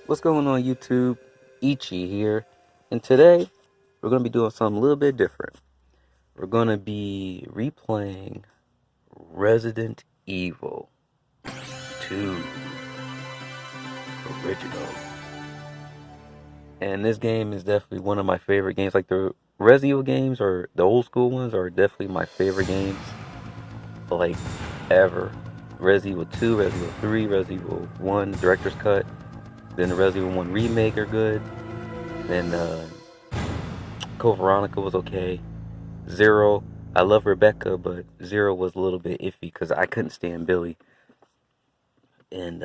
What's going on YouTube? Ichi here, and today we're going to be doing something a little bit different. We're going to be replaying Resident Evil 2 Original. And this game is definitely one of my favorite games. Like the Resident Evil games, or the old school ones, are definitely my favorite games, like, ever. Resident Evil 2, Resident Evil 3, Resident Evil 1 Director's Cut, then the Resident Evil 1 Remake are good. Then Code Veronica was okay. Zero, I love Rebecca, but Zero was a little bit iffy because I couldn't stand Billy. And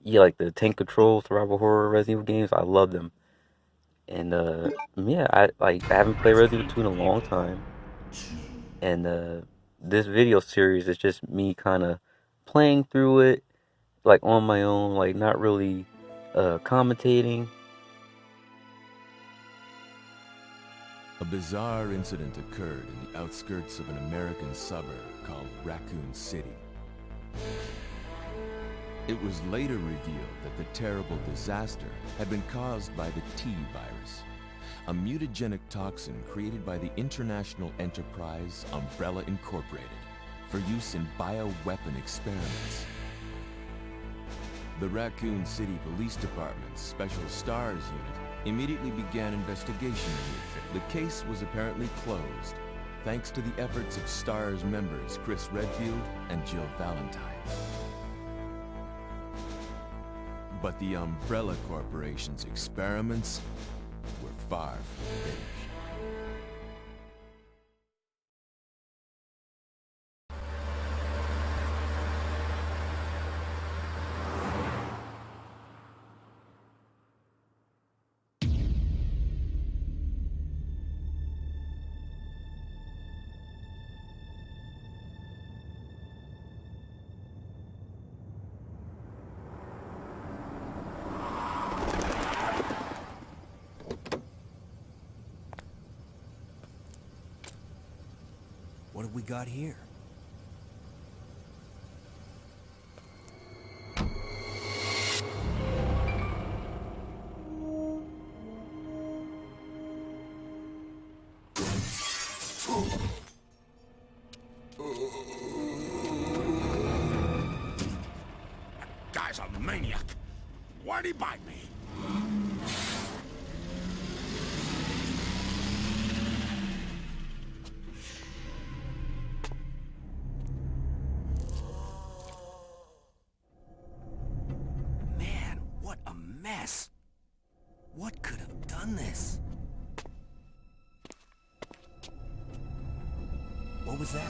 yeah, like the Tank Control survival horror Resident Evil games, I love them. And yeah, I haven't played Resident Evil 2 in a long time. And this video series is just me kind of playing through it, like on my own, like not really commentating. A bizarre incident occurred in the outskirts of an American suburb called Raccoon City. It was later revealed that the terrible disaster had been caused by the T-virus, a mutagenic toxin created by the international enterprise Umbrella Incorporated for use in bioweapon experiments. The Raccoon City Police Department's Special Stars Unit immediately began investigation in the affair. The case was apparently closed, thanks to the efforts of STARS members Chris Redfield and Jill Valentine. But the Umbrella Corporation's experiments were far from finished. What have we got here? That guy's a maniac. Why'd he bite me? Mess. What could have done this? What was that?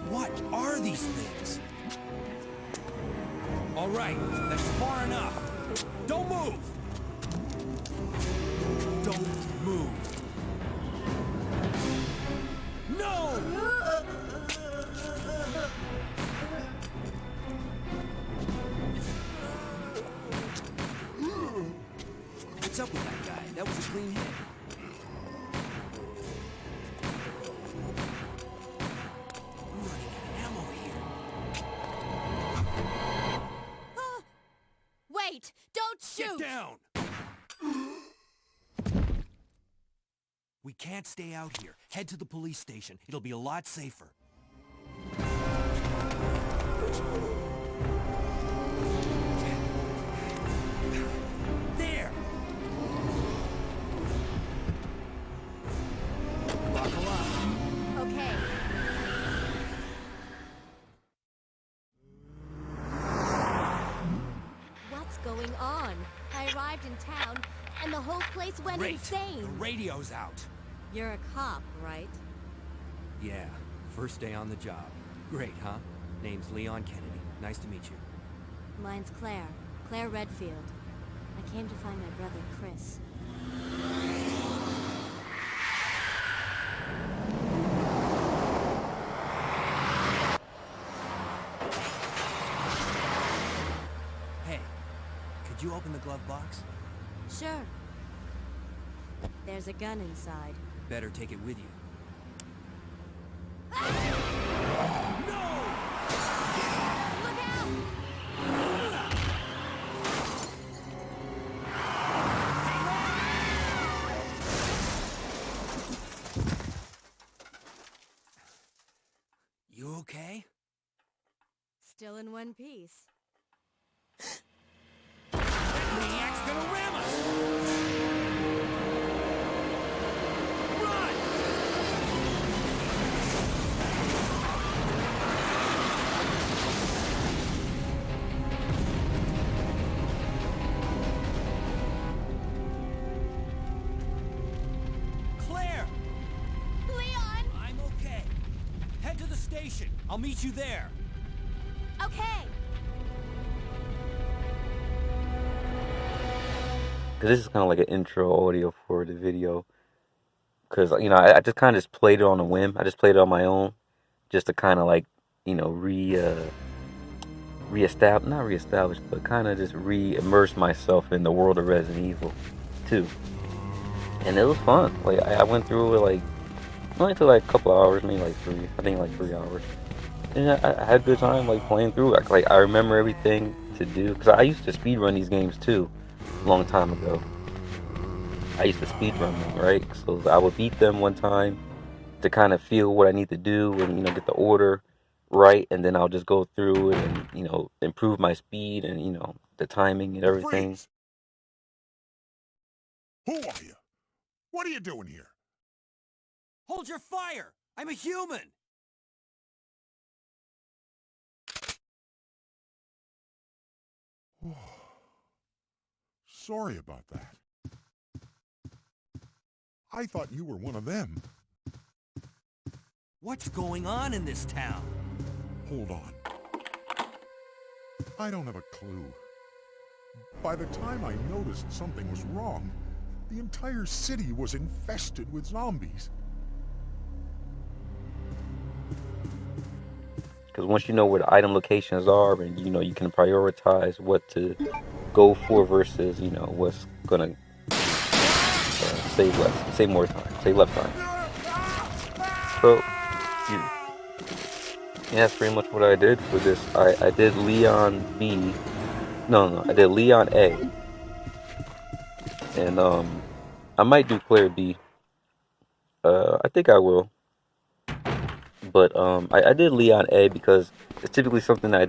What are these things? All right, that's far enough. Don't move! Don't move. No! What's up with that guy? That was a clean hit. I'm running out of ammo here. Wait! Don't shoot! Get down! We can't stay out here. Head to the police station. It'll be a lot safer. Okay. What's going on? I arrived in town, and the whole place went insane. The radio's out. You're a cop, right? Yeah, first day on the job. Great, huh? Name's Leon Kennedy. Nice to meet you. Mine's Claire. Claire Redfield. I came to find my brother, Chris. Hey, could you open the glove box? Sure. There's a gun inside. Better take it with you. Look out! You okay? Still in one piece. Maniac's gonna ram us! Run! Claire! Leon! I'm okay. Head to the station. I'll meet you there. Okay. Because this is kind of like an intro audio for the video. Because, you know, I just kind of just played it on a whim. I just played it on my own. Just to kind of like, you know, reestablish, not reestablish, but kind of just re-immerse myself in the world of Resident Evil 2. And it was fun. Like, I went through it, like, it only took like a couple of hours, maybe like 3 hours. And I had a good time, like, playing through. Like, I remember everything to do. Because I used to speedrun these games, too, a long time ago. I used to speedrun them, right? So I would beat them one time to kind of feel what I need to do and, you know, get the order right. And then I'll just go through it and, you know, improve my speed and, you know, the timing and everything. Freeze! Who are you? What are you doing here? Hold your fire! I'm a human! Sorry about that. I thought you were one of them. What's going on in this town? Hold on. I don't have a clue. By the time I noticed something was wrong, the entire city was infested with zombies. Because once you know where the item locations are and, you know, you can prioritize what to go for versus, you know, what's going to save more time, save less time. So, yeah, that's pretty much what I did for this. I did Leon B. No, I did Leon A. And, I might do Claire B. I think I will. But I did Leon A because it's typically something that I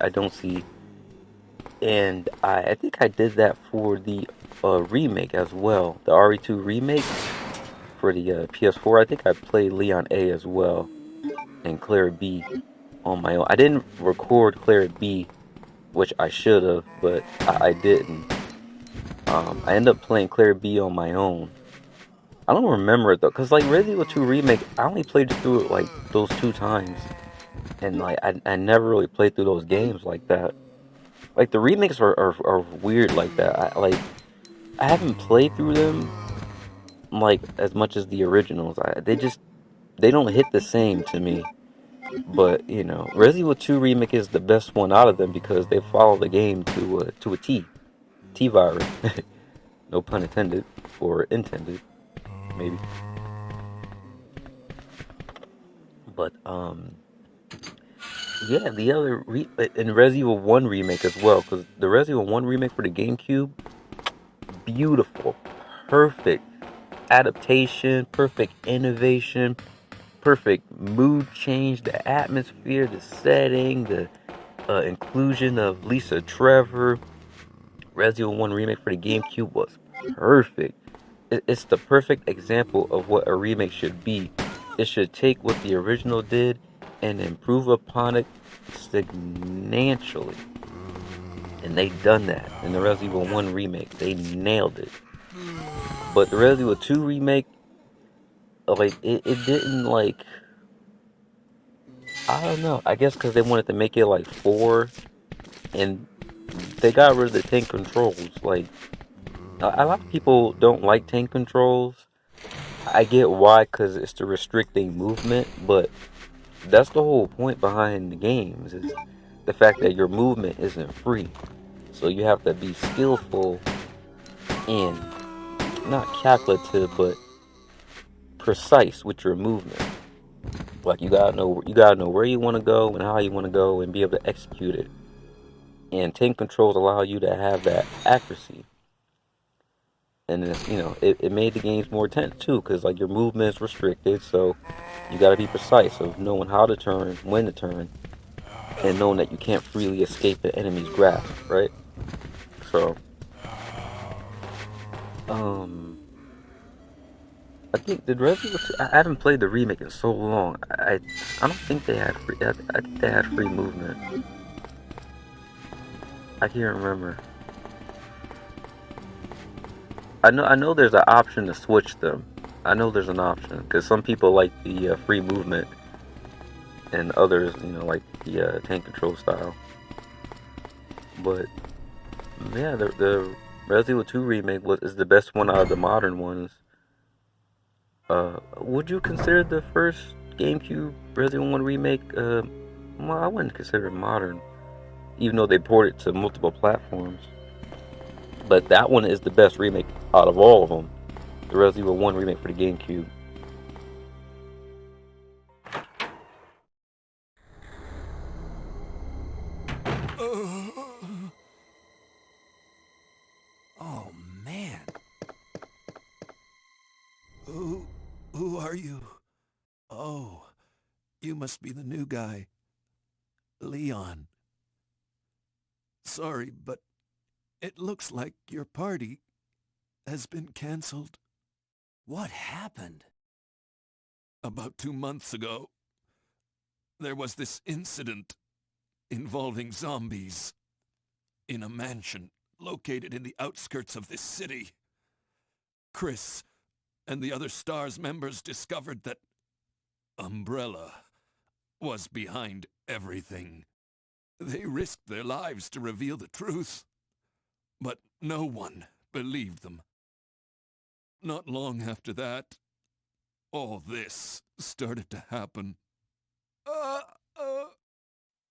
don't see. And I think I did that for the remake as well. The RE2 remake for the PS4. I think I played Leon A as well. And Claire B on my own. I didn't record Claire B, which I should have, but I didn't. I ended up playing Claire B on my own. I don't remember it though, cause like Resident Evil 2 remake, I only played through it like those 2 times, and like I never really played through those games like that. Like the remakes are weird like that. I haven't played through them like as much as the originals. They don't hit the same to me. But you know, Resident Evil 2 remake is the best one out of them because they follow the game to a T. T-virus. No pun intended or intended. Maybe. But yeah, the other and Resident Evil 1 remake as well, because the Resident Evil 1 remake for the GameCube, beautiful, perfect adaptation, perfect innovation, perfect mood change, the atmosphere, the setting, the inclusion of Lisa Trevor. Resident Evil 1 remake for the GameCube was perfect. It's the perfect example of what a remake should be. It should take what the original did and improve upon it substantially. And they done that in the Resident Evil 1 remake. They nailed it. But the Resident Evil 2 remake, like, it didn't, like, I don't know. I guess because they wanted to make it, like, 4. And they got rid of the tank controls. Like, a lot of people don't like tank controls. I get why, because it's to restrict their movement, but that's the whole point behind the games, is the fact that your movement isn't free. So you have to be skillful and not calculative, but precise with your movement. Like you gotta know where you want to go and how you want to go and be able to execute it. And tank controls allow you to have that accuracy. and it's, it made the games more tense too, because like your movement is restricted, so you got to be precise of knowing how to turn, when to turn, and knowing that you can't freely escape the enemy's grasp, right? So, I think did Resident Evil 2, I haven't played the remake in so long. I don't think they had free. I think they had free movement. I can't remember. I know there's an option to switch them. I know there's an option because some people like the free movement, and others, like the tank control style. But yeah, the Resident Evil 2 remake is the best one out of the modern ones. Would you consider the first GameCube Resident Evil 1 remake? Well, I wouldn't consider it modern, even though they ported it to multiple platforms. But that one is the best remake out of all of them. The Resident Evil 1 remake for the GameCube. Oh, man. Who are you? Oh, you must be the new guy. Leon. Sorry, but it looks like your party has been canceled. What happened? About 2 months ago, there was this incident involving zombies in a mansion located in the outskirts of this city. Chris and the other STARS members discovered that Umbrella was behind everything. They risked their lives to reveal the truth, but no one believed them. Not long after that, all this started to happen.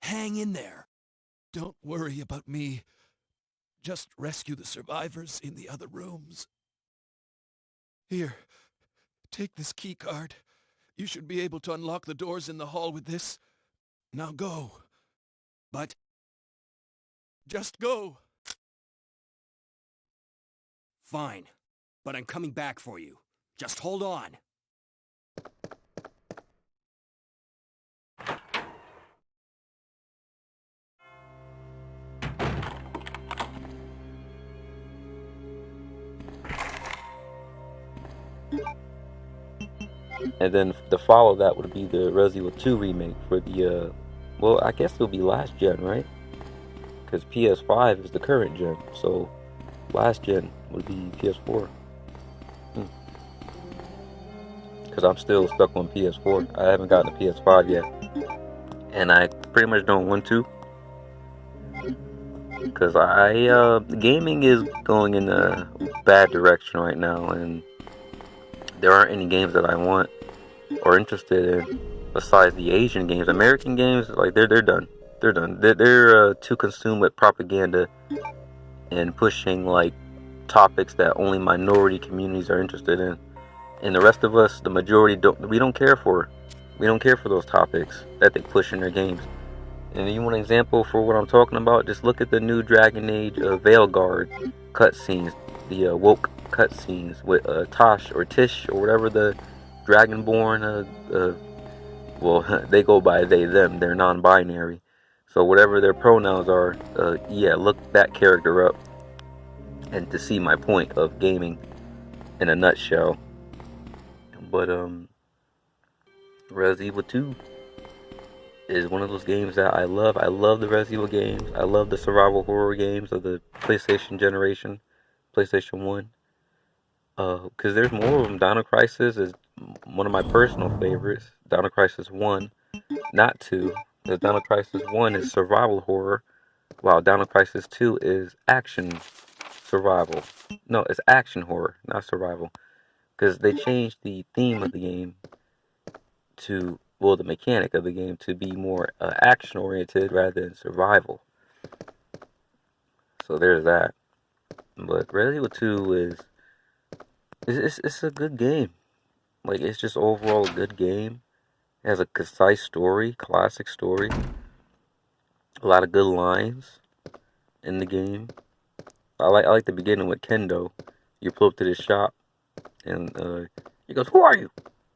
Hang in there. Don't worry about me. Just rescue the survivors in the other rooms. Here, take this key card. You should be able to unlock the doors in the hall with this. Now go. But just go. Fine, but I'm coming back for you. Just hold on. And then to follow that would be the Resident Evil 2 remake for the, well, I guess it'll be last gen, right? Because PS5 is the current gen, so last gen would be PS4. Because I'm still stuck on PS4. I haven't gotten a PS5 yet. And I pretty much don't want to. Because gaming is going in a bad direction right now, and there aren't any games that I want or interested in besides the Asian games. American games, like they're done. They're done. They're too consumed with propaganda and pushing like topics that only minority communities are interested in, and the rest of us, the majority, don't care for. We don't care for those topics that they push in their games. And you want an example for what I'm talking about? Just look at the new Dragon Age Veilguard cutscenes, the woke cutscenes with Tosh or Tish or whatever the Dragonborn. Well, they go by they them. They're non-binary, so whatever their pronouns are. Yeah, look that character up, and to see my point of gaming in a nutshell. But Resident Evil 2 is one of those games that I love. I love the Resident Evil games. I love the survival horror games of the PlayStation generation, PlayStation 1. Because there's more of them. Dino Crisis is one of my personal favorites. Dino Crisis 1, not 2. Because Dino Crisis 1 is survival horror, while Dino Crisis 2 is action survival. No, it's action horror, not survival. Because they changed the theme of the game to, well, the mechanic of the game to be more action-oriented rather than survival. So there's that. But Resident Evil 2 is... It's a good game. Like, it's just overall a good game. It has a concise story, classic story. A lot of good lines in the game. I like the beginning with Kendo. You pull up to this shop, and he goes, "Who are you?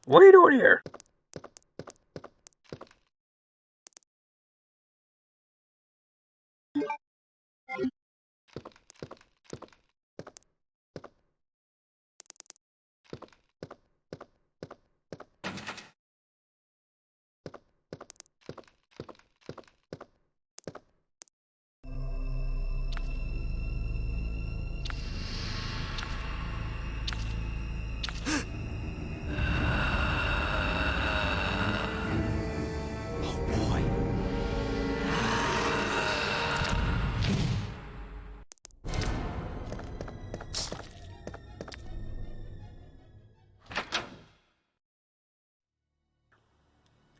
What are you doing here?"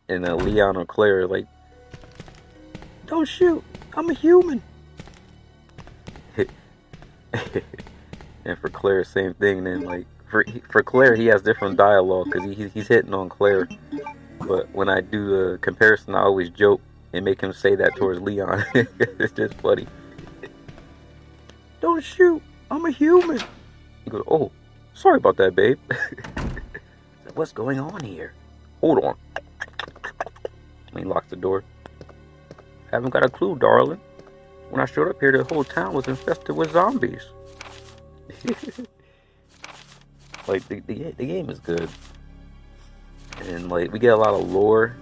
And Leon or Claire are like, "Don't shoot! I'm a human." And for Claire, same thing. And then like for Claire, he has different dialogue because he's hitting on Claire. But when I do the comparison, I always joke and make him say that towards Leon. It's just funny. "Don't shoot! I'm a human." He goes, "Oh, sorry about that, babe." "What's going on here?" "Hold on." And he locks the door. "Haven't got a clue, darling. When I showed up here, the whole town was infested with zombies." Like the game is good, and like we get a lot of lore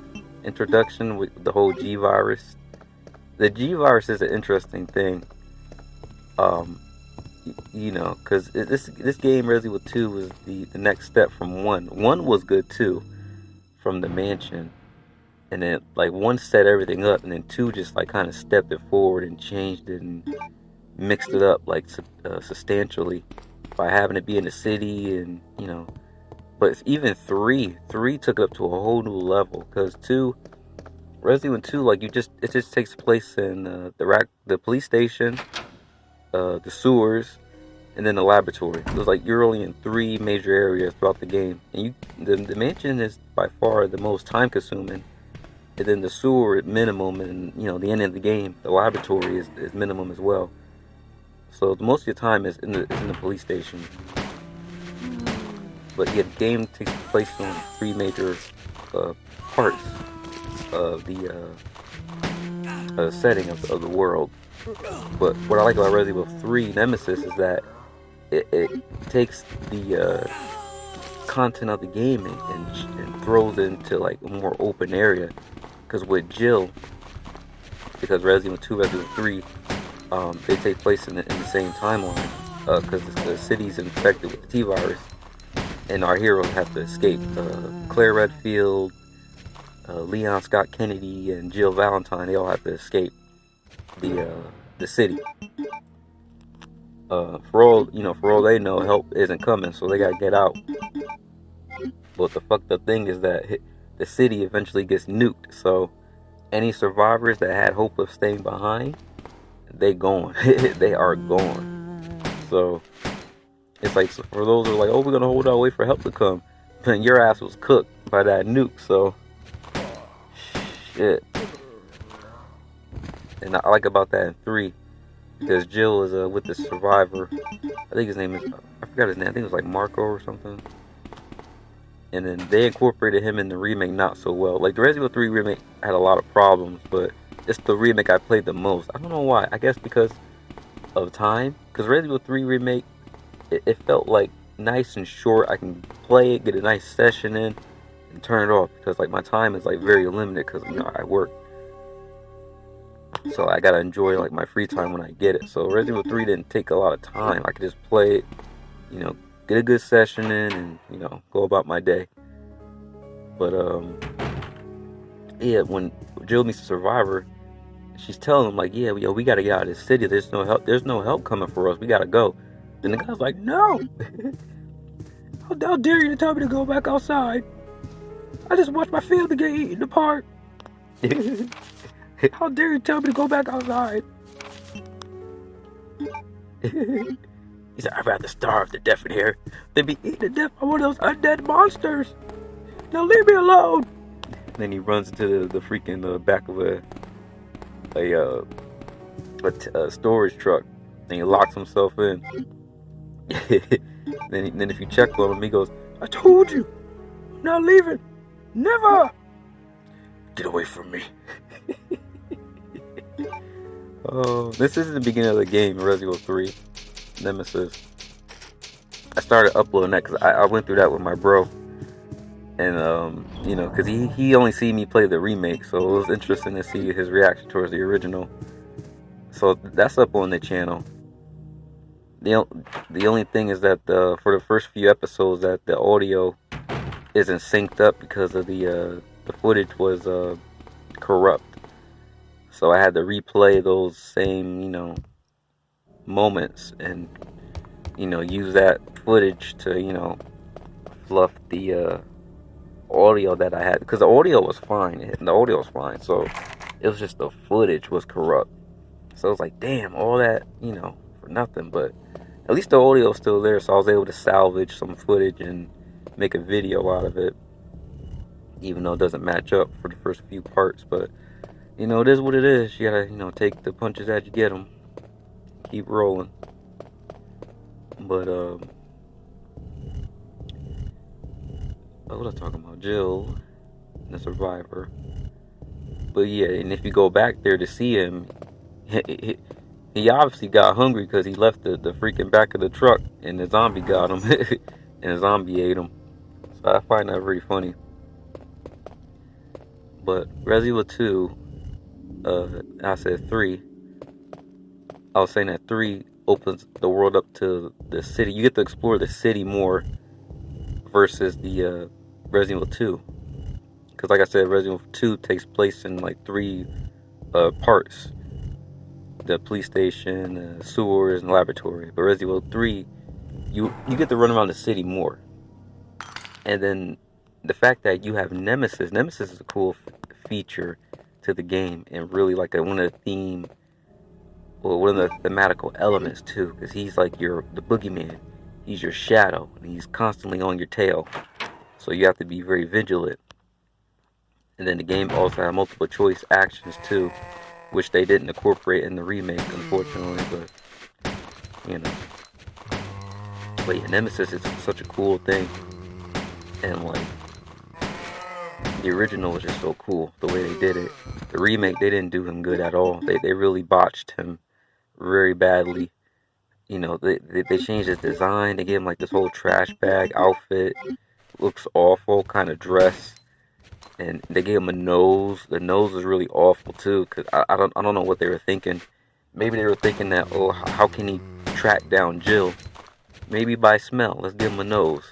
introduction with the whole G virus. The G virus is an interesting thing, you know, because this game Resident Evil 2 was the next step from 1. 1 was good too, from the mansion, and then like 1 set everything up, and then 2 just like kind of stepped it forward and changed it and mixed it up like substantially by having it be in the city, and you know. But even 3 took it up to a whole new level, because Resident Evil 2, like it just takes place in the police station, the sewers, and then the laboratory. It was like you're only in 3 major areas throughout the game, and the mansion is by far the most time consuming, and then the sewer at minimum, and you know the end of the game, the laboratory is minimum as well. So most of your time is in the police station. But yeah, the game takes place on 3 major parts of the setting of the world. But what I like about Resident Evil 3 Nemesis is that it takes the content of the game and throws it into like a more open area. Because with Jill, because Resident Evil 2, Resident Evil 3, they take place in the same timeline, because the city's infected with the T-virus, and our heroes have to escape. Claire Redfield, Leon Scott Kennedy, and Jill Valentine, they all have to escape the city. For all they know, help isn't coming, so they gotta get out. But the fucked up thing is that the city eventually gets nuked, so any survivors that had hope of staying behind, they gone. They are gone. So it's like, so for those who are like, "Oh, we're gonna hold out, wait for help to come," then your ass was cooked by that nuke. So shit. And I like about that in 3, because Jill is with the survivor. I think his name is, I forgot his name. I think it was like Marco or something. And then they incorporated him in the remake not so well. Like the Resident Evil 3 remake had a lot of problems, but it's the remake I played the most. I don't know why. I guess because of time. Because Resident Evil 3 remake, it felt like nice and short. I can play it, get a nice session in, and turn it off. Because like my time is like very limited, because you know I work. So I gotta enjoy like my free time when I get it. So Resident Evil 3 didn't take a lot of time. I could just play it, you know, get a good session in, and you know, go about my day. But yeah, when Jill meets the survivor, she's telling him like, "Yeah, yo, we gotta get out of this city. There's no help coming for us. We gotta go." Then the guy's like, "No, how dare you tell me to go back outside? I just watched my family get eaten apart. How dare you tell me to go back outside?" He said, "I'd rather starve to death in here than be eaten to death by one of those undead monsters. Now leave me alone." And then he runs into the freaking back of a storage truck, and he locks himself in. Then if you check on him, he goes, "I told you, I'm not leaving, never. Get away from me." Oh, this is the beginning of the game, Resident Evil 3, Nemesis. I started uploading that because I went through that with my bro. And, you know, because he only seen me play the remake, so it was interesting to see his reaction towards the original. So that's up on the channel. The only thing is that for the first few episodes that the audio isn't synced up because of the footage was corrupt. So I had to replay those same, you know, moments and, you know, use that footage to, you know, fluff the audio that I had, because the audio was fine. The audio was fine. So it was just the footage was corrupt. So I was like, damn, all that, you know, for nothing. But at least the audio is still there, so I was able to salvage some footage and make a video out of it, even though it doesn't match up for the first few parts. But, you know, it is what it is. You gotta, you know, take the punches as you get them. Keep rolling. But, what was I talking about? Jill, the survivor. But yeah, and if you go back there to see him, he obviously got hungry because he left the freaking back of the truck and the zombie got him and the zombie ate him. So I find that very funny. But Resident Evil 2, I said 3. I was saying that 3 opens the world up to the city. You get to explore the city more versus the Resident Evil 2. Because like I said, Resident Evil 2 takes place in like 3 parts. The police station, sewers, and laboratory. But Resident Evil 3, you get to run around the city more. And then the fact that you have Nemesis. Nemesis is a cool feature to the game, and really like one of the thematical elements too, because he's like the boogeyman. He's your shadow, and he's constantly on your tail. So you have to be very vigilant. And then the game also has multiple choice actions too, which they didn't incorporate in the remake, unfortunately. But you know, but yeah, Nemesis is such a cool thing, and like the original was just so cool the way they did it. The remake, they didn't do him good at all. They really botched him very badly. You know, they changed his design. They gave him like this whole trash bag outfit. Looks awful, kind of dress. And they gave him a nose. The nose was really awful too, cause I don't know what they were thinking. Maybe they were thinking that, oh, how can he track down Jill? Maybe by smell. Let's give him a nose.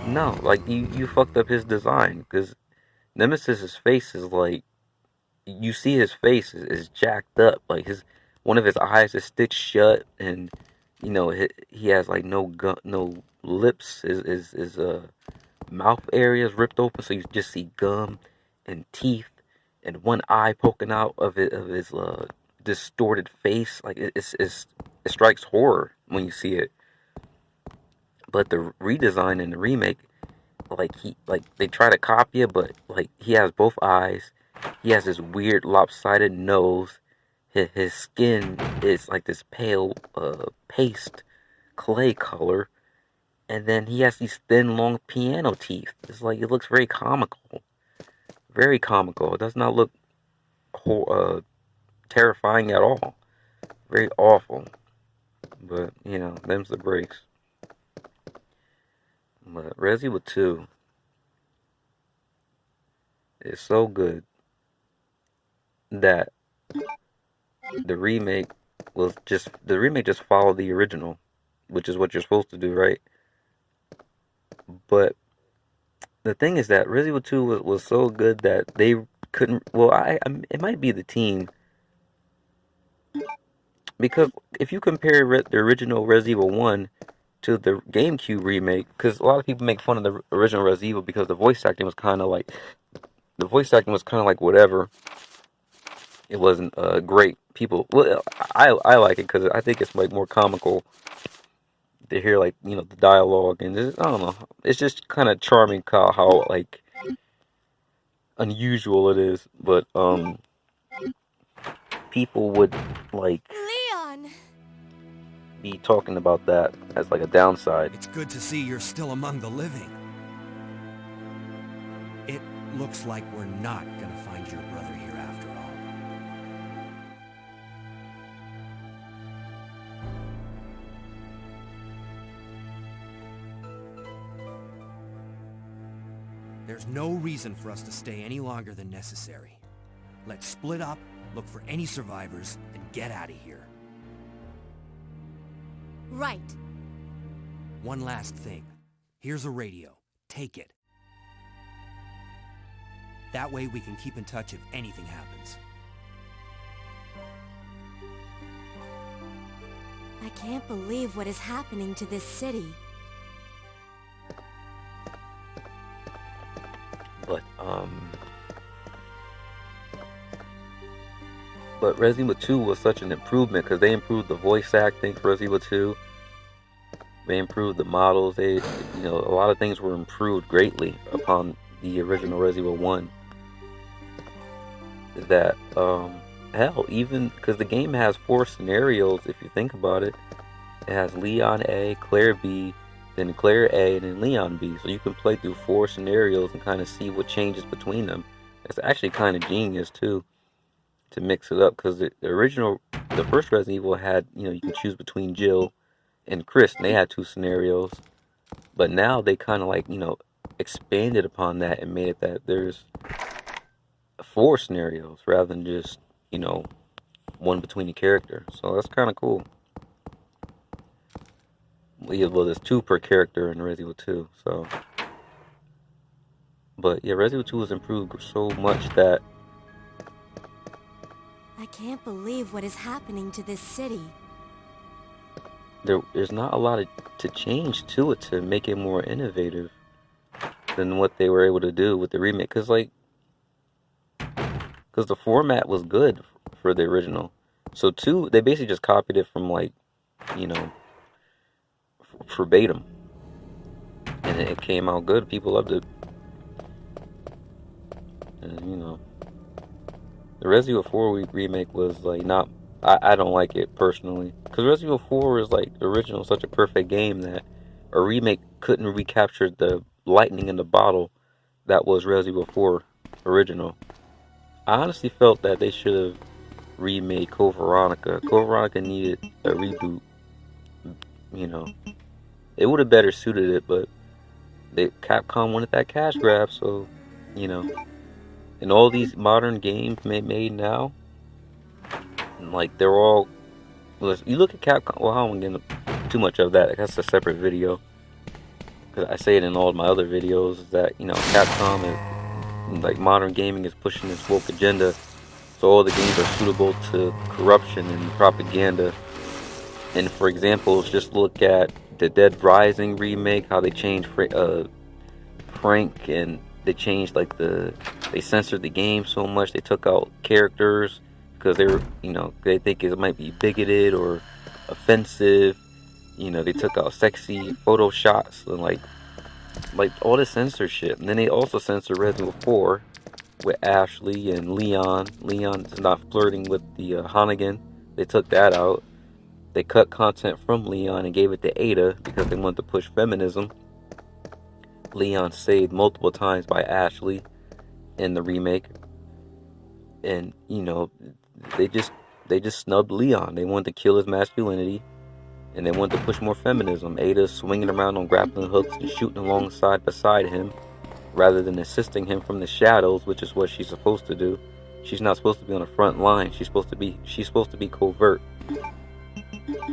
No, like you fucked up his design, because Nemesis's face is like, you see his face is jacked up. Like one of his eyes is stitched shut, and you know he has like no lips. His mouth area is ripped open, so you just see gum and teeth and one eye poking out of his distorted face. Like it strikes horror when you see it. But the redesign and the remake, like they try to copy it, but like he has both eyes. He has this weird lopsided nose. His skin is like this pale paste clay color. And then he has these thin, long piano teeth. It's like, it looks very comical. Very comical. It does not look terrifying at all. Very awful. But, you know, them's the breaks. But Resident Evil 2 is so good that the remake just followed the original, which is what you're supposed to do, right? But the thing is that Resident Evil 2 was so good that they couldn't. Well, it might be the team, because if you compare the original Resident Evil 1 to the GameCube remake, because a lot of people make fun of the original Resident Evil because the voice acting was kind of like whatever. It wasn't great. Well, I like it because I think it's like more comical to hear, like, you know, the dialogue, and I don't know, it's just kind of charming how like unusual it is. But people would like Leon! be talking about that as like a downside. It's good to see you're still among the living. It looks like we're not gonna find your brother here after all. There's no reason for us to stay any longer than necessary. Let's split up, look for any survivors, and get out of here. Right. One last thing. Here's a radio. Take it. That way we can keep in touch if anything happens. I can't believe what is happening to this city. But Resident Evil 2 was such an improvement because they improved the voice acting for Resident Evil 2. They improved the models. A lot of things were improved greatly upon the original Resident Evil 1. That, hell, even because the game has 4 scenarios, if you think about it. It has Leon A, Claire B, then Claire A, and then Leon B. So you can play through 4 scenarios and kind of see what changes between them. It's actually kind of genius, too, to mix it up. Because the first Resident Evil had, you can choose between Jill and Chris, and they had 2 scenarios. But now they kind of like, expanded upon that and made it that there's 4 scenarios rather than just, one between the character. So that's kind of cool. Well, there's 2 per character in Resident Evil 2, so. But yeah, Resident Evil 2 was improved so much that I can't believe what is happening to this city. there's not a lot to change to it to make it more innovative than what they were able to do with the remake. Because the format was good for the original. So 2, they basically just copied it from verbatim. And it came out good. People loved it. And, the Resident Evil 4 remake was like not. I don't like it personally because Resident Evil 4 is like the original, such a perfect game that a remake couldn't recapture the lightning in the bottle that was Resident Evil 4 original. I honestly felt that they should have remade Code Veronica. Code Veronica needed a reboot. It would have better suited it, but Capcom wanted that cash grab, so and all these modern games made now, like they're all. You look at Capcom. Well, I don't get into too much of that. That's a separate video. Because I say it in all of my other videos is that Capcom and like modern gaming is pushing this woke agenda, so all the games are suitable to corruption and propaganda. And for example, just look at the Dead Rising remake, how they changed Frank, and they changed they censored the game so much. They took out characters because they were, they think it might be bigoted or offensive. They took out sexy photo shots and like all this censorship. And then they also censored Resident Evil 4 with Ashley and Leon. Leon is not flirting with the Hannigan. They took that out. They cut content from Leon and gave it to Ada because they wanted to push feminism. Leon saved multiple times by Ashley in the remake. And, they just snubbed Leon. They wanted to kill his masculinity. And they wanted to push more feminism. Ada's swinging around on grappling hooks and shooting alongside beside him rather than assisting him from the shadows, which is what she's supposed to do. She's not supposed to be on the front line. She's supposed to be covert.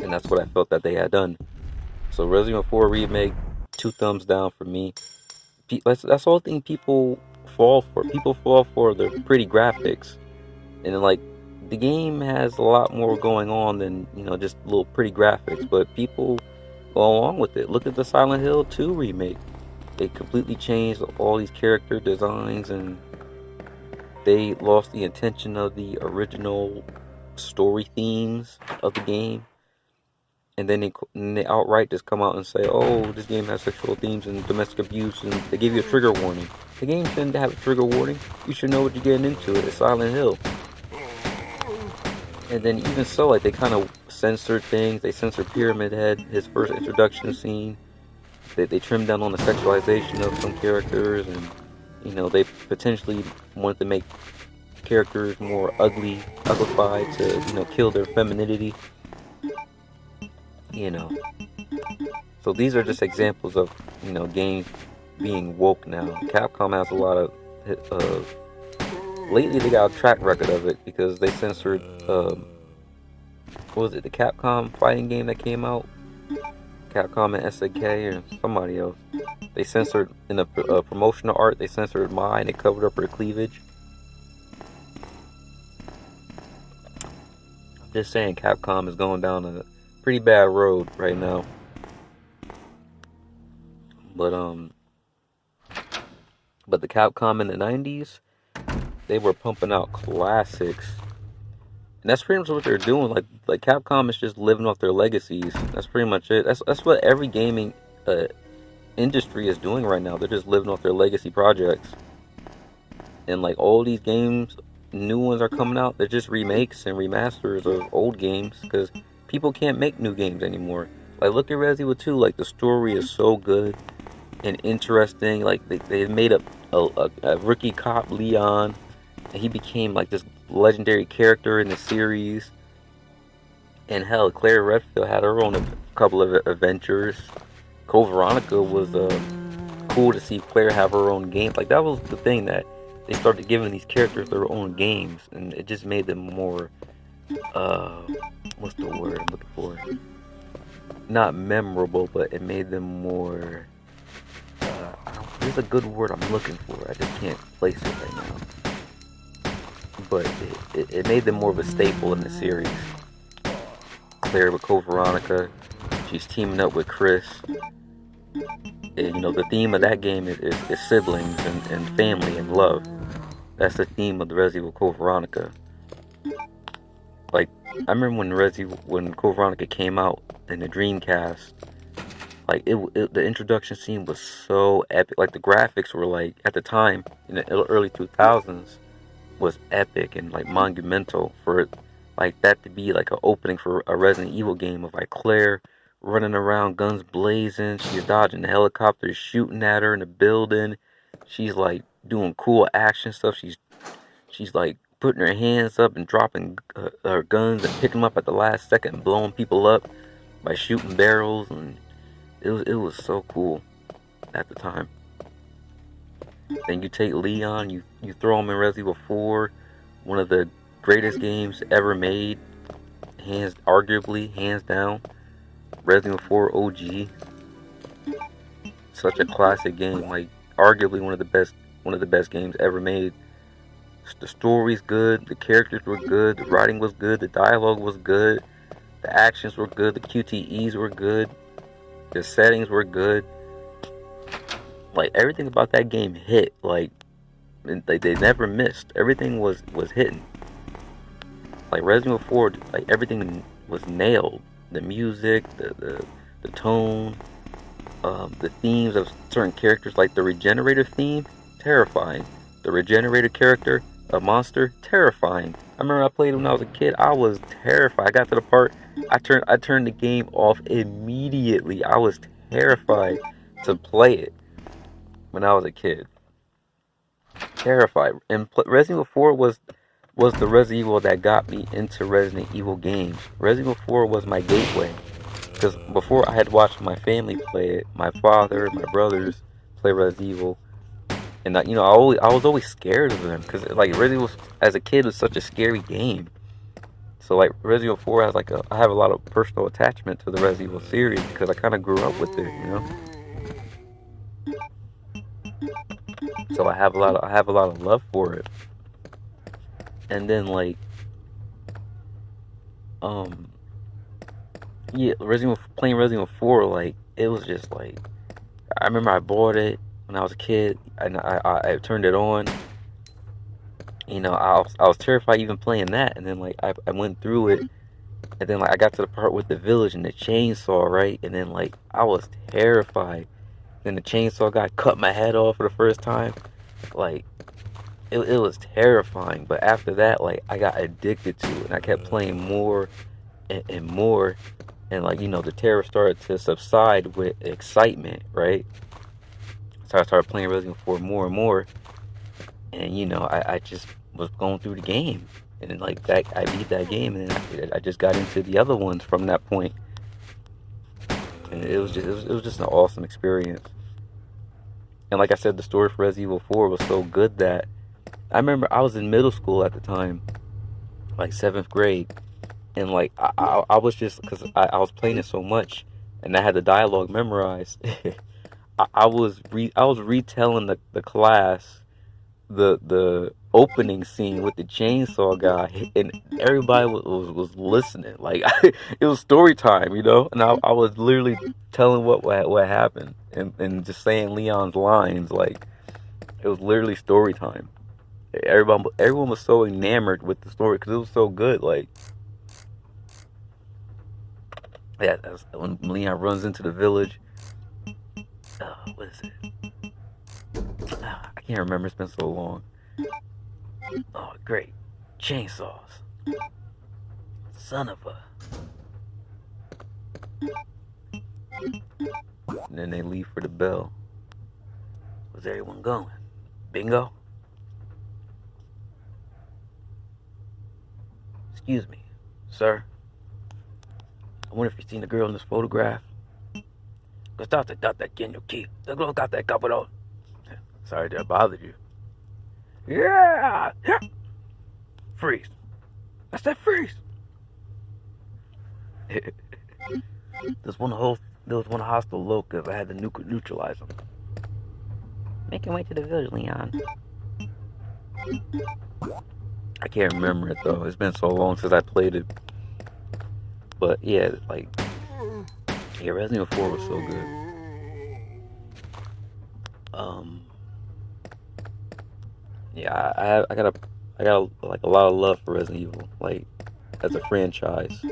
And that's what I felt that they had done. So Resident Evil 4 remake, 2 thumbs down for me. That's the whole thing people fall for. People fall for the pretty graphics. And like the game has a lot more going on than, just little pretty graphics, but people go along with it. Look at the Silent Hill 2 remake. They completely changed all these character designs and they lost the intention of the original story themes of the game. And then they outright just come out and say, oh, this game has sexual themes and domestic abuse, and they give you a trigger warning. The game shouldn't have a trigger warning. You should know what you're getting into. It's Silent Hill. And then even so, like, they kind of censored things. They censored Pyramid Head, his first introduction scene. They trimmed down on the sexualization of some characters, and they potentially wanted to make characters more uglified to kill their femininity. So these are just examples of games being woke now. Capcom has a lot of lately they got a track record of it because they censored what was it, the Capcom fighting game that came out? Capcom and SNK or somebody else. They censored in a promotional art. They censored Mai and they covered up her cleavage. I'm just saying, Capcom is going down a pretty bad road right now. But the Capcom in the 90s, they were pumping out classics. And that's pretty much what they're doing. Like Capcom is just living off their legacies. That's pretty much it. That's what every gaming industry is doing right now. They're just living off their legacy projects. And like all these games, new ones are coming out. They're just remakes and remasters of old games because people can't make new games anymore. Like look at Resident Evil 2. Like the story is so good and interesting. Like they made up a rookie cop, Leon, and he became like this legendary character in the series. And hell, Claire Redfield had her own couple of adventures. Code Veronica was cool to see Claire have her own game. Like that was the thing, that they started giving these characters their own games, and it just made them more what's the word I'm looking for? Not memorable, but it made them more there's a good word I'm looking for. I just can't place it right now. But it made them more of a staple in the series. Claire with Code Veronica, she's teaming up with Chris. And, the theme of that game is siblings and family and love. That's the theme of the Resident Evil Code Veronica. Like, I remember when Code Veronica came out in the Dreamcast, like the introduction scene was so epic. Like the graphics were like, at the time in the early 2000s, was epic and like monumental for it, like that to be like an opening for a Resident Evil game of like Claire running around, guns blazing, she's dodging the helicopters shooting at her in the building, she's like doing cool action stuff, she's like putting her hands up and dropping her guns and picking them up at the last second and blowing people up by shooting barrels, and it was so cool at the time. Then you take Leon, you throw him in Resident Evil 4, one of the greatest games ever made, hands down. Resident Evil 4 OG, such a classic game, like arguably one of the best games ever made. The story's good, the characters were good, the writing was good, the dialogue was good, the actions were good, the QTEs were good, the settings were good. Like everything about that game hit. Like they never missed. Everything was hitting. Like Resident Evil 4, like everything was nailed. The music, the tone, the themes of certain characters, like the Regenerator theme, terrifying. The Regenerator character, a monster, terrifying. I remember I played it when I was a kid. I was terrified. I got to the part, I turned the game off immediately. I was terrified to play it when I was a kid. Terrified. And Resident Evil 4 was the Resident Evil that got me into Resident Evil games. Resident Evil 4 was my gateway. Because before I had watched my family play it, my father, my brothers play Resident Evil. And I was always scared of them. Because like Resident Evil, as a kid, was such a scary game. So like Resident Evil 4 has I have a lot of personal attachment to the Resident Evil series. Because I kind of grew up with it, So I have a lot of love for it. And then playing Resident Evil 4, like it was just like, I remember I bought it when I was a kid and I turned it on. I was terrified even playing that, and then like I went through it, and then like I got to the part with the village and the chainsaw, right? And then like I was terrified. Then the chainsaw guy cut my head off for the first time. Like, it was terrifying. But after that, like, I got addicted to it. And I kept playing more and more. And like, the terror started to subside with excitement, right? So I started playing Resident Evil 4 more and more. And I just was going through the game. And then, like, that, I beat that game, and then I just got into the other ones from that point. And it was just an awesome experience. And like I said, the story for Resident Evil 4 was so good that I remember I was in middle school at the time, like 7th grade, and like I was just, because I was playing it so much, and I had the dialogue memorized. I was retelling the class the opening scene with the chainsaw guy, and everybody was listening. Like, it was story time, and I was literally telling what happened, and just saying Leon's lines. Like, it was literally story time. Everyone was so enamored with the story because it was so good. Like, yeah, that's when Leon runs into the village. What is it? I can't remember. It's been so long. Oh, great. Chainsaws. Son of a. And then they leave for the bell. Where's everyone going? Bingo? Excuse me, sir. I wonder if you've seen the girl in this photograph. Sorry, did I bother you? Yeah! Freeze. I said freeze. There was one hostile locust. I had to neutralize them. Make your way to the village, Leon. I can't remember it though. It's been so long since I played it. But yeah, like, Resident Evil 4 was so good. Yeah, I got like a lot of love for Resident Evil, like, as a franchise.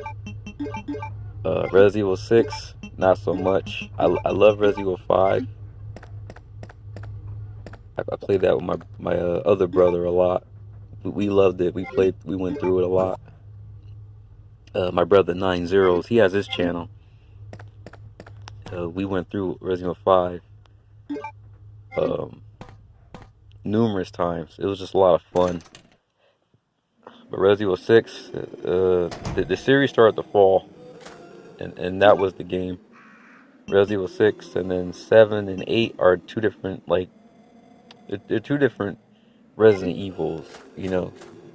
Resident Evil 6, not so much. I love Resident Evil 5. I played that with my other brother a lot. We loved it. We went through it a lot. My brother 9 Zeros, he has his channel. We went through Resident Evil 5 numerous times. It was just a lot of fun. But Resident Evil 6, the series started to fall, and that was the game. Resident Evil 6, and then 7 and 8 are two different, like, they're two different Resident Evils,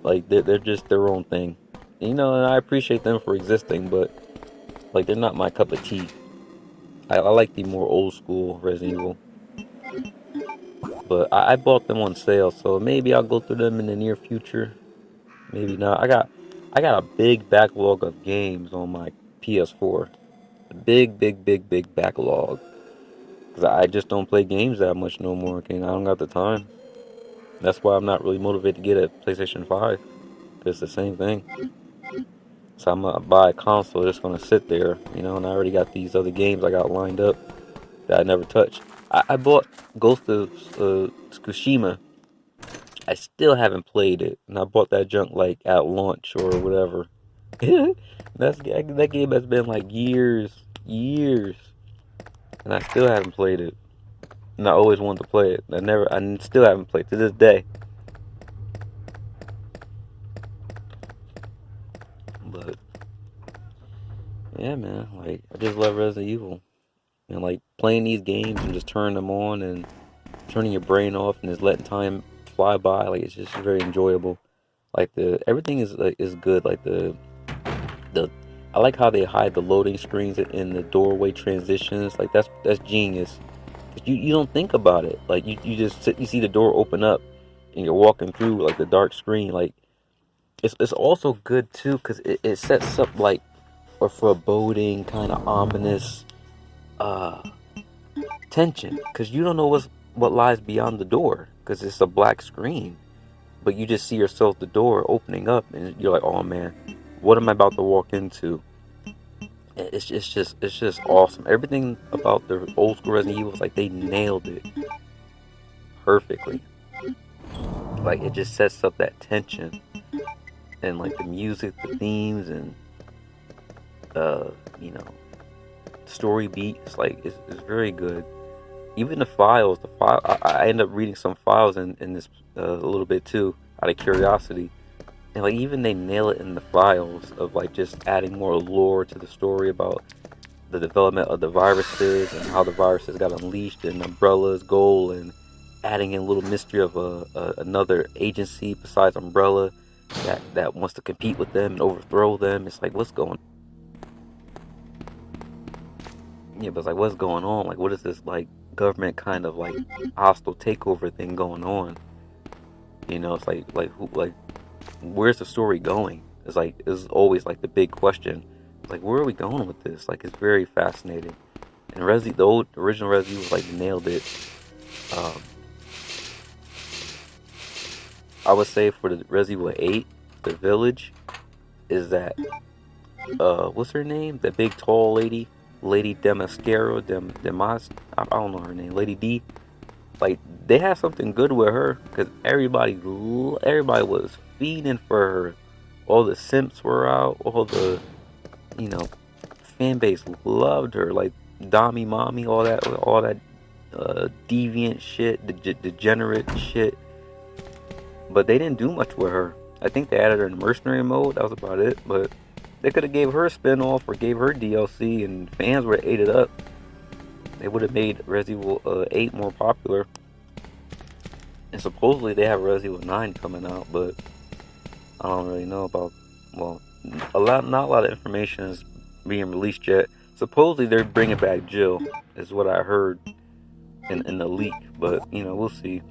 like, they're just their own thing. And I appreciate them for existing, but, like, they're not my cup of tea. I like the more old school Resident Evil. But I bought them on sale, so maybe I'll go through them in the near future. Maybe not. I got a big backlog of games on my PS4. A big backlog. Because I just don't play games that much no more. Okay? I don't got the time. That's why I'm not really motivated to get a PlayStation 5. Because it's the same thing. So I'm going to buy a console that's going to sit there, and I already got these other games I got lined up that I never touched. I bought Ghost of Tsushima. I still haven't played it, and I bought that junk like at launch or whatever. That game has been like years, and I still haven't played it. And I always wanted to play it. I still haven't played to this day. But yeah, man, like, I just love Resident Evil. And like, playing these games and just turning them on and turning your brain off and just letting time fly by, like, it's just very enjoyable. Like, everything is good. Like, I like how they hide the loading screens in the doorway transitions. Like, that's genius. 'Cause you don't think about it. Like, you just you see the door open up and you're walking through like the dark screen. Like, it's also good too because it sets up like a foreboding, kind of ominous tension, because you don't know what lies beyond the door because it's a black screen, but you just see yourself, the door opening up, and you're like, oh man, what am I about to walk into? It's just awesome. Everything about the old school Resident Evil is like they nailed it perfectly. Like, it just sets up that tension, and like the music, the themes, and you know, story beats. Like it's very good. Even the files, I end up reading some files in this a little bit too, out of curiosity. And like even they nail it in the files of like just adding more lore to the story about the development of the viruses and how the viruses got unleashed and Umbrella's goal, and adding in a little mystery of another agency besides Umbrella that wants to compete with them and overthrow them. It's like, what's going? Yeah, but it's like, what's going on? Like, what is this like government kind of like hostile takeover thing going on? You know, it's like who, like, where's the story going? It's like, it's always like the big question. It's like, where are we going with this? Like, it's very fascinating. And the original Resident Evil, like, nailed it. I would say for the Resident Evil 8, the village, is that, what's her name? The big tall lady, Lady Demascaro, I don't know her name, Lady D. Like, they had something good with her, because everybody was feeding for her. All the simps were out, all the, you know, fan base loved her. Like, Dami Mommy, all that deviant shit, degenerate shit. But they didn't do much with her. I think they added her in mercenary mode. That was about it. But they could have gave her a spin-off or gave her DLC, and fans would have ate it up. They would have made Resident Evil 8 more popular. And supposedly they have Resident Evil 9 coming out, but I don't really know about. Well, not a lot of information is being released yet. Supposedly they're bringing back Jill, is what I heard in the leak. But you know, we'll see.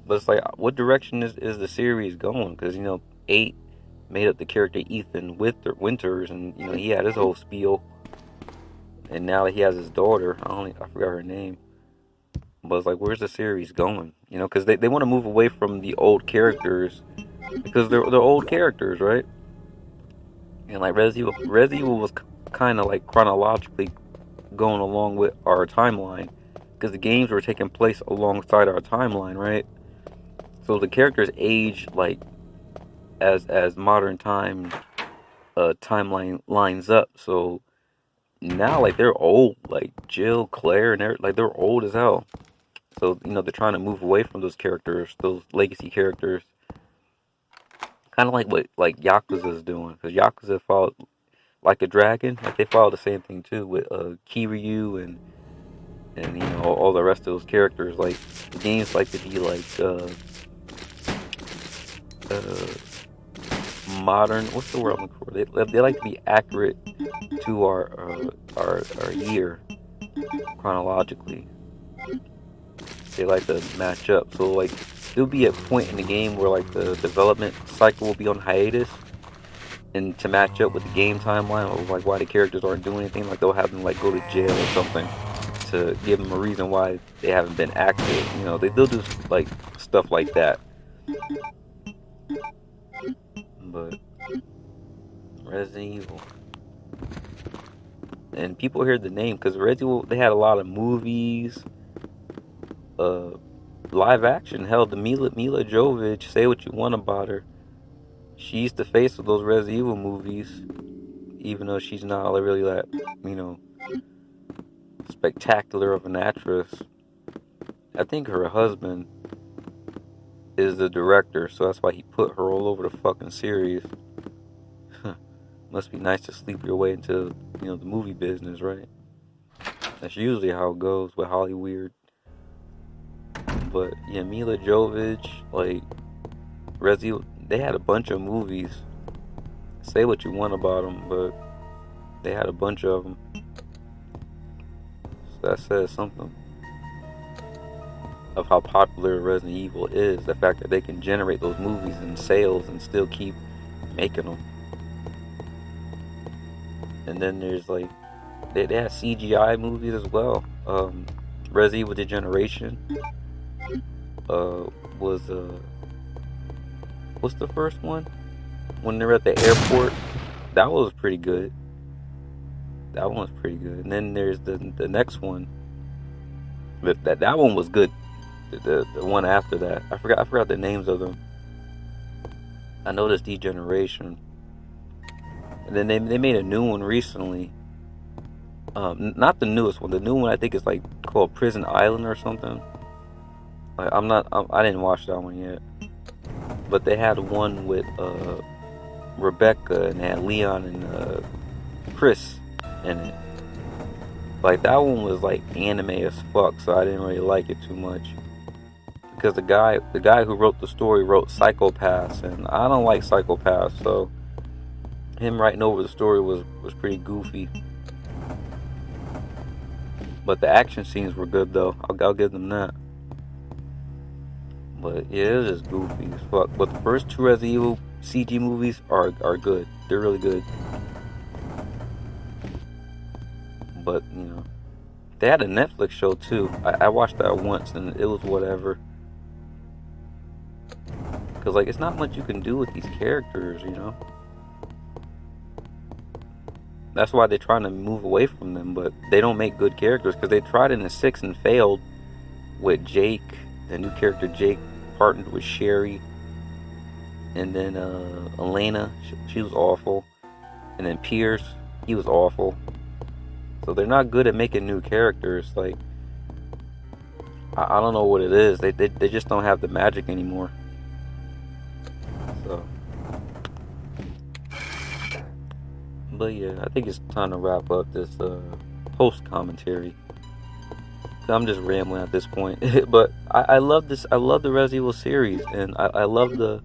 But it's like, what direction is the series going? Because, you know, 8 made up the character Ethan Winters, and, you know, he had his whole spiel. And now he has his daughter. I forgot her name. But it's like, where's the series going? You know, because they want to move away from the old characters. Because they're old characters, right? And like Resident Evil was kind of like chronologically going along with our timeline. Because the games were taking place alongside our timeline, right? So the characters age like as modern time timeline lines up. So now like they're old, like Jill, Claire, and like they're old as hell. So you know they're trying to move away from those characters, those legacy characters. Kind of like what like Yakuza is doing, because Yakuza followed Like a Dragon, like they follow the same thing too with Kiryu and you know all the rest of those characters. Like the games like to be like modern. What's the word I'm looking for? They like to be accurate to our year chronologically. They like to match up. So like there'll be a point in the game where like the development cycle will be on hiatus, and to match up with the game timeline of like why the characters aren't doing anything, like they'll have them like go to jail or something to give them a reason why they haven't been active. You know, they'll do like stuff like that. But Resident Evil, and people hear the name because Resident Evil, they had a lot of movies, live action. Hell, the Mila Jovovich, say what you want about her, she's the face of those Resident Evil movies, even though she's not really that, you know, spectacular of an actress. I think her husband is the director, so that's why he put her all over the fucking series. Must be nice to sleep your way into, you know, the movie business, right? That's usually how it goes with Hollywood. But yeah, Mila Jovovich, like Resident Evil, they had a bunch of movies. Say what you want about them, but they had a bunch of them. So that says something of how popular Resident Evil is. The fact that they can generate those movies and sales and still keep making them. And then there's like, they have CGI movies as well. Resident Evil Degeneration was what's the first one? When they're at the airport, that was pretty good. That one was pretty good. And then there's the next one. That one was good. The one after that, I forgot the names of them. I know this Degeneration. And then they made a new one recently. Not the newest one. The new one I think is like called Prison Island or something. Like, I didn't watch that one yet. But they had one with Rebecca, and they had Leon and Chris in it. Like, that one was like anime as fuck, so I didn't really like it too much. Because the guy who wrote the story wrote Psycho-Pass, and I don't like Psycho-Pass, so him writing over the story was pretty goofy. But the action scenes were good though. I'll give them that. But yeah, it was just goofy as fuck. But the first two Resident Evil CG movies are good. They're really good. But, you know, they had a Netflix show too. I watched that once and it was whatever. Because, like, it's not much you can do with these characters, you know? That's why they're trying to move away from them, but they don't make good characters. Because they tried in the 6 and failed with Jake, the new character Jake, partnered with Sherry. And then Elena, she was awful. And then Pierce, he was awful. So they're not good at making new characters. Like, I don't know what it is. They just don't have the magic anymore. So, but yeah, I think it's time to wrap up this post commentary. I'm just rambling at this point. But I love this. I love the Resident Evil series, and I love the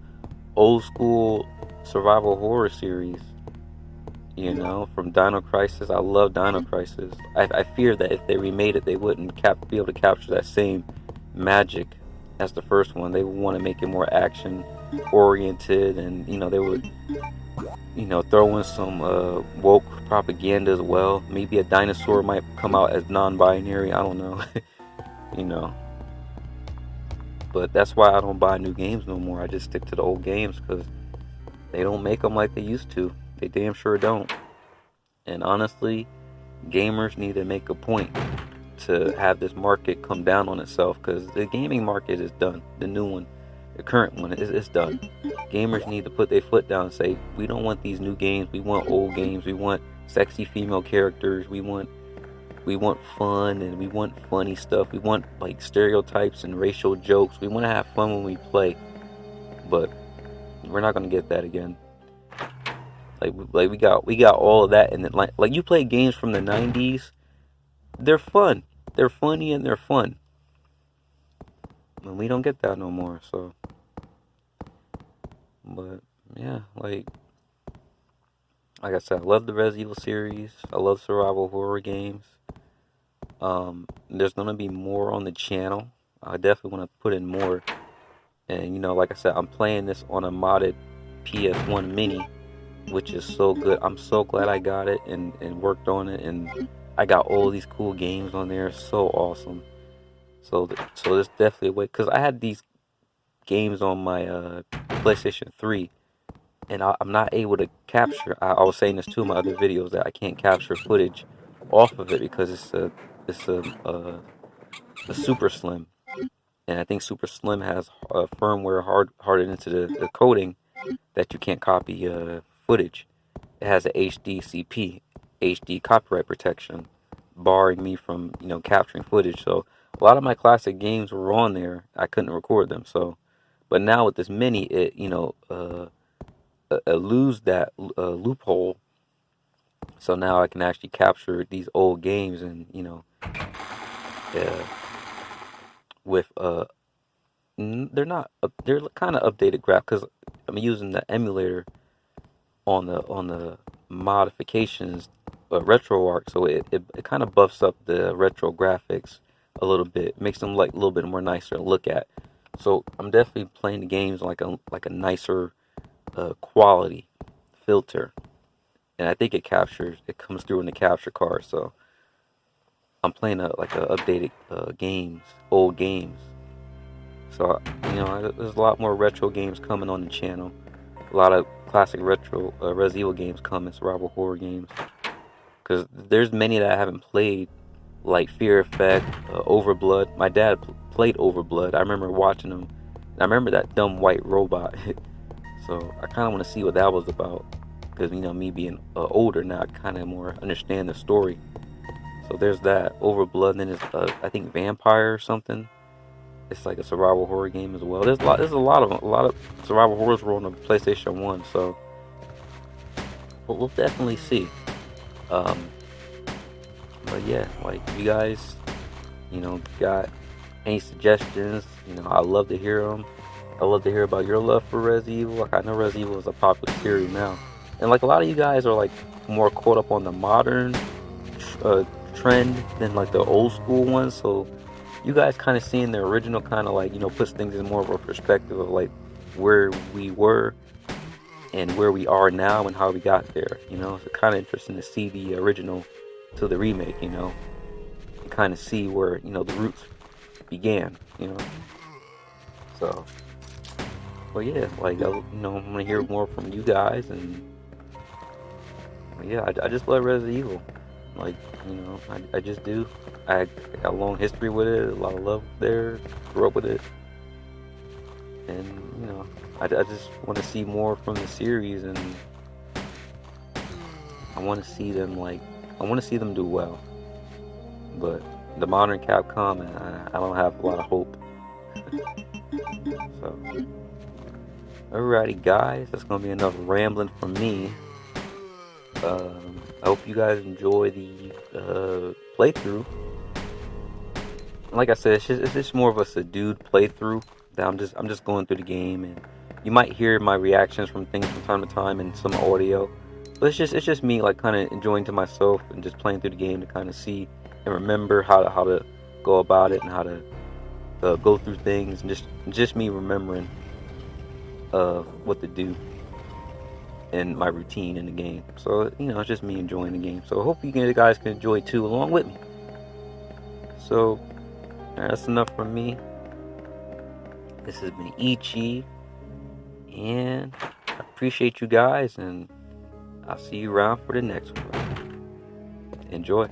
old school survival horror series. You know, from Dino Crisis. I love Dino Crisis. I fear that if they remade it, they wouldn't be able to capture that same magic as the first one. They would want to make it more action oriented, and you know, they would, you know, throw in some woke propaganda as well. Maybe a dinosaur might come out as non-binary. I don't know. You know. But that's why I don't buy new games no more. I just stick to the old games because they don't make them like they used to. They damn sure don't. And honestly, gamers need to make a point to have this market come down on itself, because the gaming market is done. The new one, the current one, is done. Gamers need to put their foot down and say, we don't want these new games. We want old games. We want sexy female characters. We want fun, and we want funny stuff. We want like stereotypes and racial jokes. We want to have fun when we play. But we're not gonna get that again. Like we got all of that, and then like you play games from the 90s, they're fun, they're funny, and they're fun. And we don't get that no more. So, but yeah, like I said, I love the Resident Evil series. I love survival horror games. There's gonna be more on the channel. I definitely want to put in more. And you know, like I said, I'm playing this on a modded PS1 Mini, which is so good. I'm so glad I got it and worked on it, and I got all these cool games on there. So awesome. So there's definitely a way, because I had these games on my PlayStation 3, and I'm not able to capture. I was saying this too in my other videos, that I can't capture footage off of it because it's a Super Slim, and I think Super Slim has firmware hardened into the coding that you can't copy footage. It has a HD copyright protection, barring me from, you know, capturing footage. So a lot of my classic games were on there. I couldn't record them. So, but now with this Mini, it, you know, lose that loophole. So now I can actually capture these old games, and you know, with they're kind of updated graphics, because I'm using the emulator on the modifications RetroArch, so it kind of buffs up the retro graphics a little bit, makes them like a little bit more nicer to look at. So I'm definitely playing the games like a nicer quality filter, and I think it comes through in the capture card. So I'm playing like a updated old games. So you know, there's a lot more retro games coming on the channel. A lot of classic retro Resident Evil games coming, survival horror games. Because there's many that I haven't played, like Fear Effect, Overblood. My dad played Overblood. I remember watching him. And I remember that dumb white robot. So I kind of want to see what that was about. because me being older now, I kind of more understand the story. So there's that. Overblood, and then it's I think Vampire or something. It's like a survival horror game as well. There's a lot of survival horrors were on the PlayStation 1, so we'll definitely see. Um, but yeah, like, if you guys, got any suggestions, I love to hear them. I love to hear about your love for Resident Evil. Like, I know Resident Evil is a popular series now, and like a lot of you guys are like more caught up on the modern uh, trend than like the old school ones. So you guys kind of seeing the original kind of like puts things in more of a perspective of like where we were and where we are now and how we got there. It's kind of interesting to see the original to the remake. And kind of see where the roots began. So. But yeah, like, I'm gonna hear more from you guys, and yeah, I just love Resident Evil. Like, I just do. I got a long history with it, a lot of love there, grew up with it, and I just want to see more from the series, and I want to see them do well. But the modern Capcom, I don't have a lot of hope. So. Alrighty, guys, that's gonna be enough rambling from me. I hope you guys enjoy the playthrough. Like I said, it's just more of a subdued playthrough. That I'm just going through the game, and you might hear my reactions from things from time to time and some audio. But it's just me, like, kind of enjoying to myself and just playing through the game to kind of see and remember how to go about it and how to go through things, and just me remembering what to do and my routine in the game. So it's just me enjoying the game. So I hope you guys can enjoy too along with me. So that's enough from me. This has been Ichi, and I appreciate you guys, and I'll see you around for the next one. Enjoy.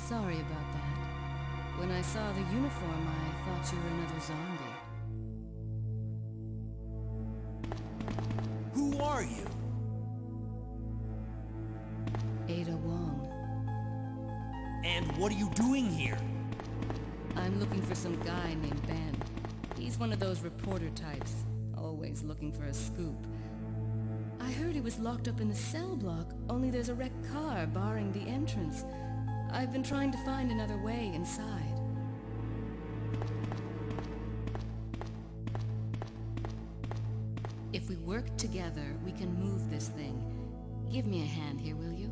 Sorry about that. When I saw the uniform, I thought you were another zombie. Who are you? Ada Wong. And what are you doing here? I'm looking for some guy named Ben. He's one of those reporter types, always looking for a scoop. I heard he was locked up in the cell block, only there's a wrecked car barring the entrance. I've been trying to find another way inside. If we work together, we can move this thing. Give me a hand here, will you?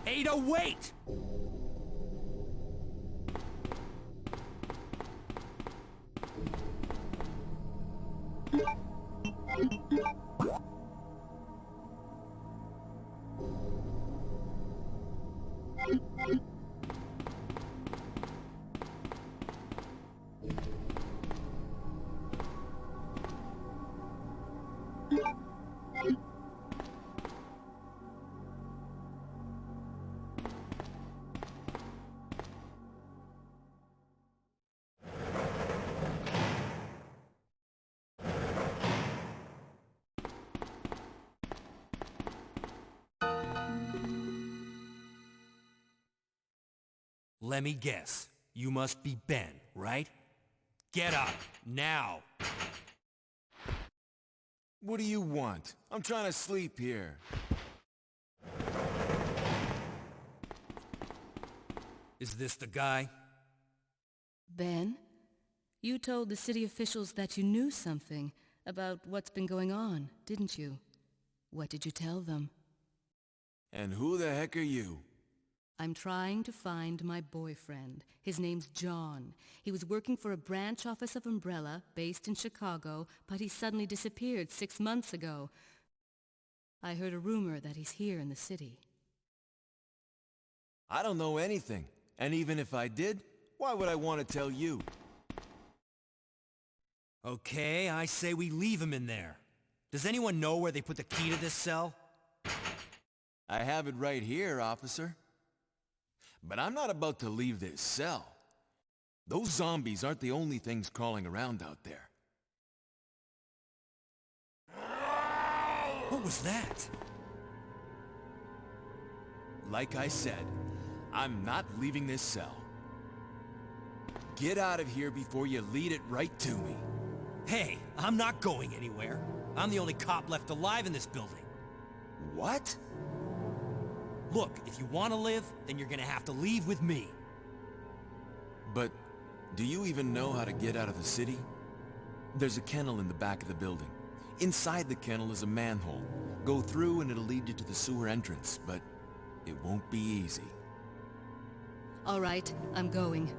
Ada, wait! Let me guess. You must be Ben, right? Get up, now! What do you want? I'm trying to sleep here. Is this the guy? Ben, you told the city officials that you knew something about what's been going on, didn't you? What did you tell them? And who the heck are you? I'm trying to find my boyfriend. His name's John. He was working for a branch office of Umbrella, based in Chicago, but he suddenly disappeared 6 months ago. I heard a rumor that he's here in the city. I don't know anything. And even if I did, why would I want to tell you? Okay, I say we leave him in there. Does anyone know where they put the key to this cell? I have it right here, officer. But I'm not about to leave this cell. Those zombies aren't the only things crawling around out there. What was that? Like I said, I'm not leaving this cell. Get out of here before you lead it right to me. Hey, I'm not going anywhere. I'm the only cop left alive in this building. What? Look, if you want to live, then you're gonna have to leave with me. But do you even know how to get out of the city? There's a kennel in the back of the building. Inside the kennel is a manhole. Go through and it'll lead you to the sewer entrance, but it won't be easy. All right, I'm going.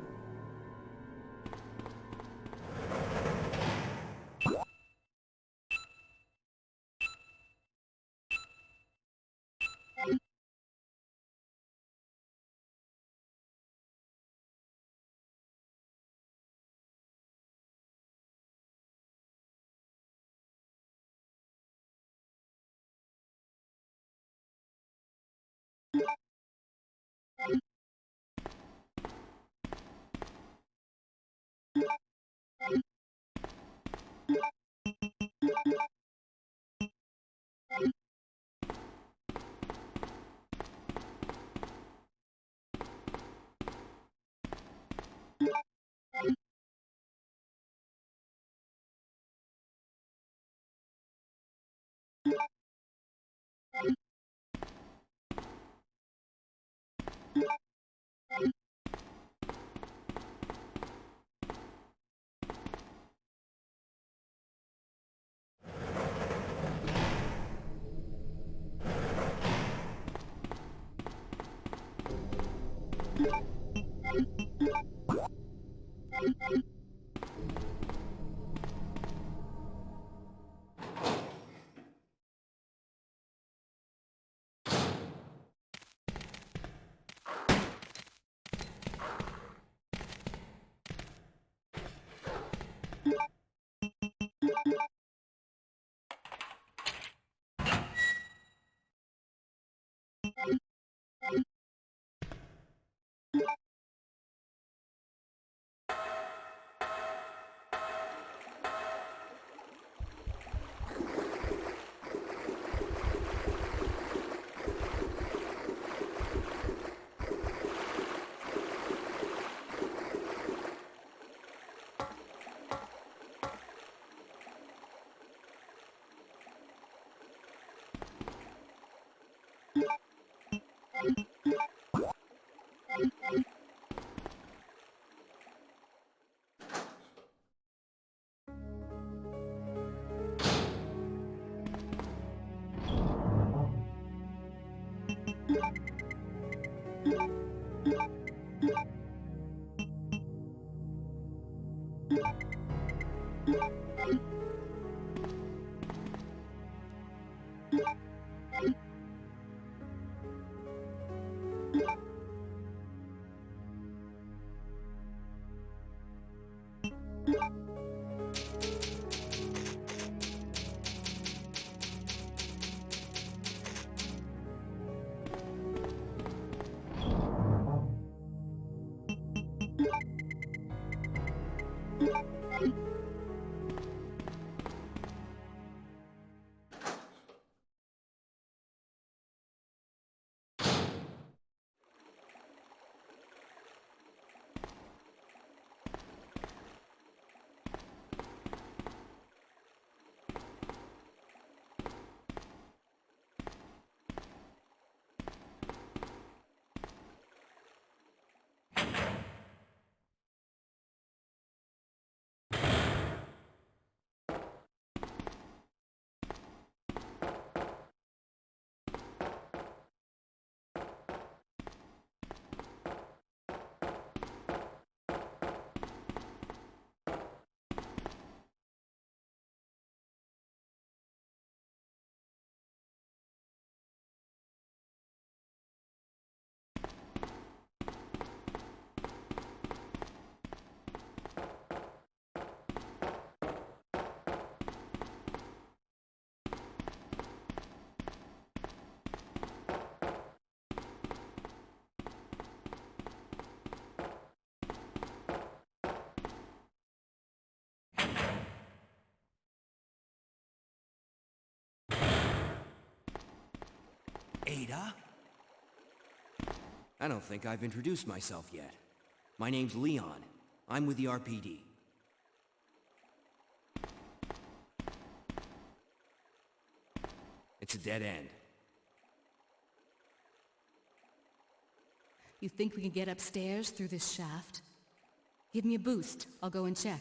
Ada? I don't think I've introduced myself yet. My name's Leon. I'm with the RPD. It's a dead end. You think we can get upstairs through this shaft? Give me a boost. I'll go and check.